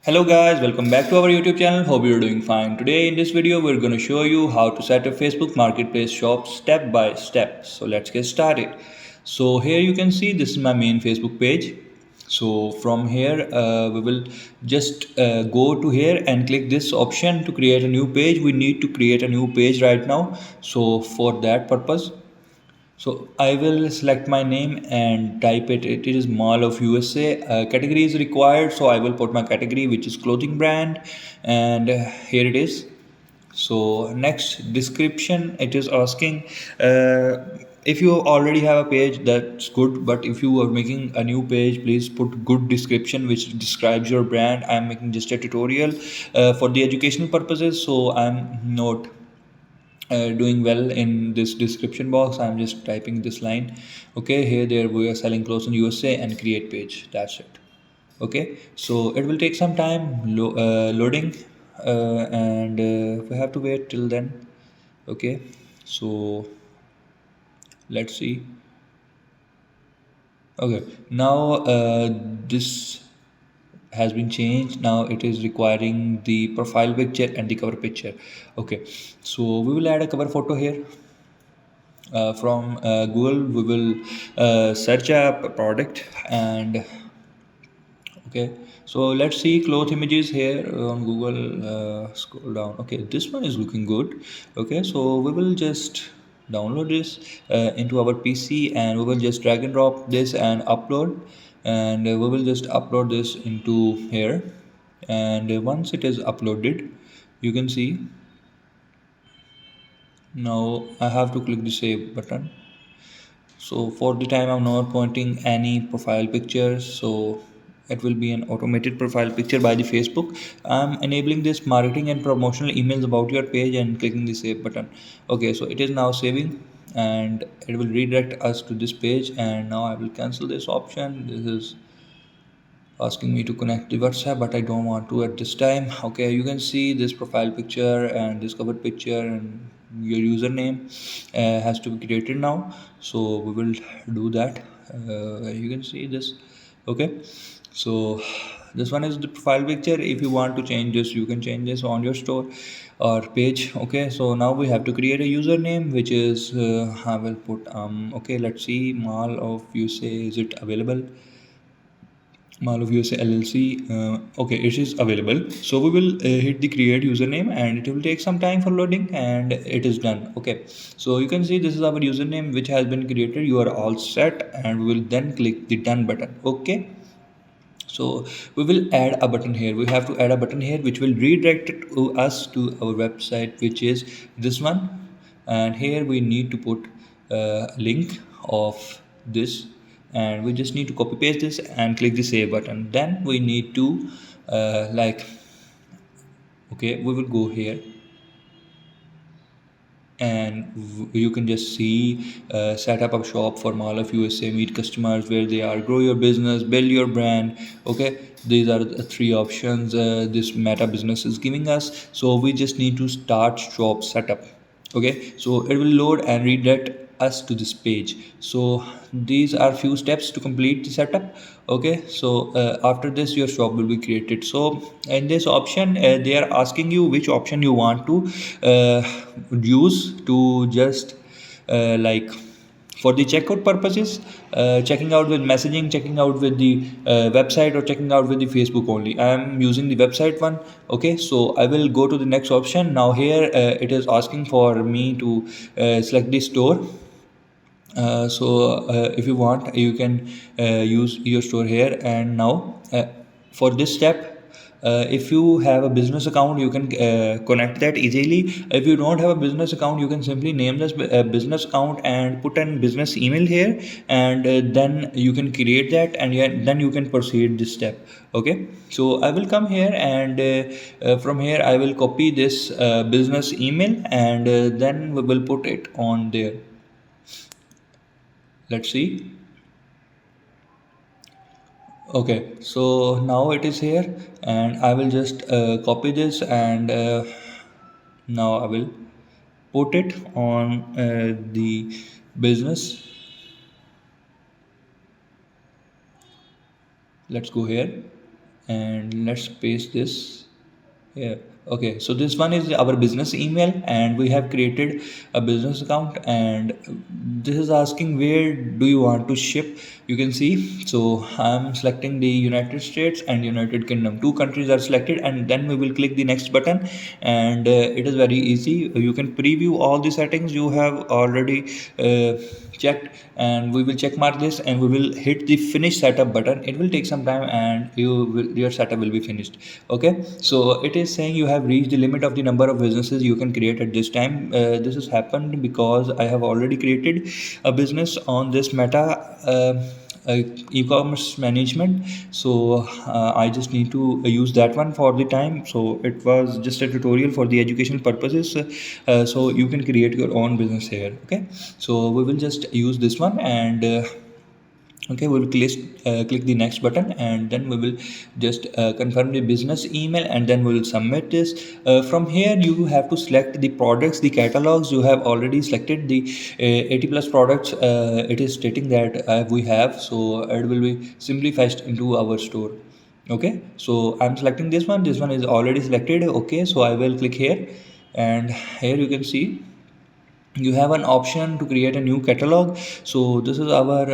Hello guys, welcome back to our YouTube channel. Hope you're doing fine. Today in this video we're going to show you how to set up Facebook Marketplace shop step by step. So let's get started. So here you can see this is my main Facebook page. So from here we will just go to here and click this option to create a new page. We need to create a new page right now. So for that purpose, so I will select my name and type it. It is Mall of USA. Category is required, so I will put my category, which is clothing brand, and here it is. So next description, it is asking if you already have a page, that's good. But if you are making a new page, please put good description which describes your brand. I'm making just a tutorial for the educational purposes, so I'm not doing well in this description box. I'm just typing this line. Okay, here there we are selling clothes in USA and create page. That's it. Okay, so it will take some time loading, and we have to wait till then. Okay, so let's see. Okay, now this has been changed. Now it is requiring the profile picture and the cover picture. Okay, so we will add a cover photo here. From Google we will search a product, and okay, so let's see cloth images here on Google. Scroll down. Okay, this one is looking good. Okay, so we will just download this into our PC, and we will just drag and drop this and upload, and we will just upload this into here. And once it is uploaded, you can see now I have to click the save button. So for the time I'm not pointing any profile pictures, so it will be an automated profile picture by the Facebook. I'm enabling this marketing and promotional emails about your page and clicking the save button. Okay, so it is now saving, and it will redirect us to this page. And now I will cancel this option. This is asking me to connect the WhatsApp, but I don't want to at this time. Okay, you can see this profile picture and this cover picture, and your username has to be created now. So we will do that. You can see this. Okay, so this one is the profile picture. If you want to change this, you can change this on your store or page. Okay, so now we have to create a username, which is I will put okay, let's see, Mall of USA, is it available? Mall of USA LLC. Okay, it is available. So we will hit the create username, and it will take some time for loading, and it is done. Okay, so you can see this is our username which has been created. You are all set, and we will then click the done button. Okay, so we will add a button here. We have to add a button here which will redirect us to our website, which is this one. And here we need to put a link of this, and we just need to copy paste this and click the save button. Then we need to okay, we will go here, and you can just see set up a shop for Mall of USA, meet customers where they are, grow your business, build your brand. Okay, these are the three options this Meta business is giving us. So we just need to start shop setup. Okay, so it will load and redirect us to this page. So these are few steps to complete the setup. Okay, so after this your shop will be created. So in this option they are asking you which option you want to use to just like for the checkout purposes, checking out with messaging, checking out with the website, or checking out with the Facebook only. I am using the website one. Okay, so I will go to the next option. Now here it is asking for me to select the store. If you want, you can use your store here. And now for this step, if you have a business account, you can connect that easily. If you don't have a business account, you can simply name this business account and put an business email here, and then you can create that, and then you can proceed this step. Okay, so I will come here, and from here I will copy this business email, and then we will put it on there. Let's see. Okay, so now it is here, and I will just copy this, and now I will put it on the business. Let's go here. and let's paste this. Yeah. Okay. So this one is our business email, and we have created a business account. And this is asking where do you want to ship. You can see. So I'm selecting the United States and United Kingdom. Two countries are selected, and then we will click the next button. And it is very easy. You can preview all the settings you have already checked, and we will check mark this, and we will hit the finish setup button. It will take some time, and your setup will be finished. Okay, so it is saying you have reached the limit of the number of businesses you can create at this time. This has happened because I have already created a business on this Meta e-commerce management. So I just need to use that one for the time. So it was just a tutorial for the educational purposes. So you can create your own business here. Okay, so we will just use this one, and okay, we will click the next button, and then we will just confirm the business email, and then we will submit this. From here you have to select the products, the catalogs. You have already selected the 80 plus products. It is stating that we have, so it will be simply fetched into our store. Okay, so I'm selecting this one is already selected. Okay, so I will click here, and here you can see you have an option to create a new catalog. So this is our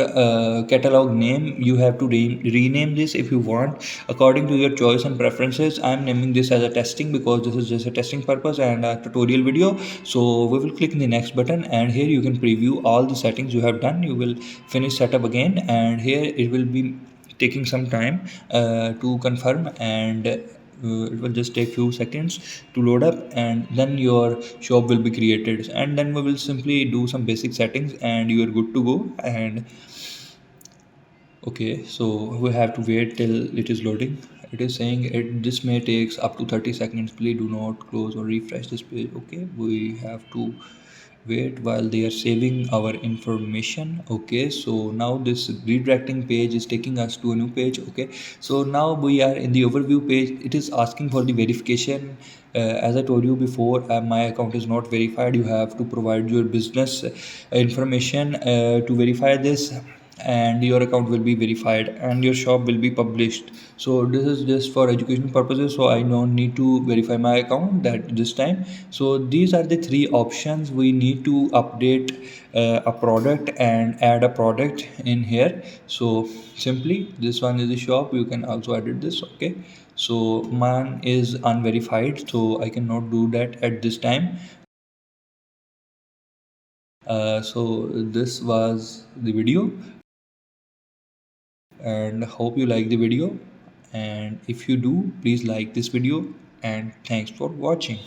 catalog name. You have to rename this if you want according to your choice and preferences. I'm naming this as a testing because this is just a testing purpose and a tutorial video. So we will click the next button, and here you can preview all the settings you have done. You will finish setup again, and here it will be taking some time to confirm, and it will just take few seconds to load up, and then your shop will be created, and then we will simply do some basic settings, and you are good to go. And okay, so we have to wait till it is loading. It is saying this may takes up to 30 seconds. Please do not close or refresh this page. Okay, we have to wait while they are saving our information. Okay, so now this redirecting page is taking us to a new page. Okay, so now we are in the overview page. It is asking for the verification. As I told you before, my account is not verified. You have to provide your business information to verify this, and your account will be verified and your shop will be published. So this is just for education purposes, so I don't need to verify my account that this time. So these are the three options. We need to update a product and add a product in here. So simply this one is the shop. You can also edit this. Okay, so mine is unverified, so I cannot do that at this time. So this was the video, and hope you like the video. And if you do, please like this video, and thanks for watching.